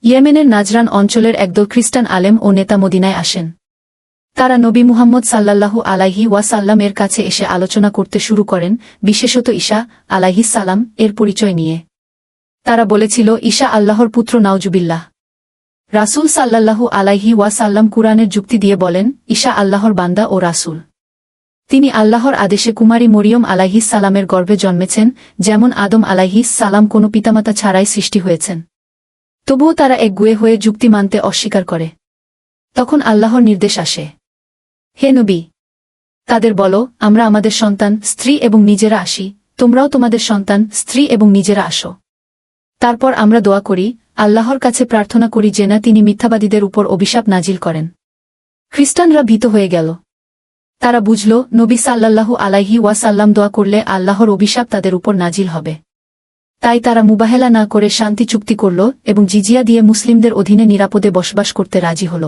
ইয়েমেনের নাজরান অঞ্চলের একদল খ্রিস্টান আলেম ও নেতা মদিনায় আসেন। তারা নবী মুহাম্মদ সাল্লাল্লাহু আলাইহি ওয়াসাল্লাম এর কাছে এসে আলোচনা করতে শুরু করেন, বিশেষত ঈসা আলাইহিস সালাম এর পরিচয় নিয়ে। তারা বলেছিল, ঈসা আল্লাহর পুত্র নাউজুবিল্লাহ। রাসূল সাল্লাল্লাহু আলাইহি ওয়াসাল্লাম কুরআনের যুক্তি দিয়ে বলেন, ঈসা আল্লাহর বান্দা ও রাসূল। তিনি আল্লাহর আদেশে কুমারী মরিয়ম আলাইহিস সালামের গর্ভে জন্মেছেন, যেমন আদম আলাইহিস সালাম কোনো পিতামাতা ছাড়াই সৃষ্টি হয়েছেন। তবুও তারা একগুঁয়ে হয়ে যুক্তি মানতে অস্বীকার করে। তখন আল্লাহর নির্দেশ আসে, হে নবী, তাদের বলো, আমরা আমাদের সন্তান, স্ত্রী এবং নিজেরা আসি, তোমরাও তোমাদের সন্তান, স্ত্রী এবং নিজেরা আসো। তারপর আমরা দোয়া করি, আল্লাহর কাছে প্রার্থনা করি যেন তিনি মিথ্যাবাদীদের উপর অভিশাপ নাজিল করেন। খ্রিস্টানরা ভীত হয়ে গেল। তারা বুঝল, নবী সাল্লাল্লাহু আলাইহি ওয়াসাল্লাম দোয়া করলে আল্লাহর অভিশাপ তাদের উপর নাজিল হবে। তাই তারা মুবাহেলা না করে শান্তি চুক্তি করল এবং জিজিয়া দিয়ে মুসলিমদের অধীনে নিরাপদে বসবাস করতে রাজি হল।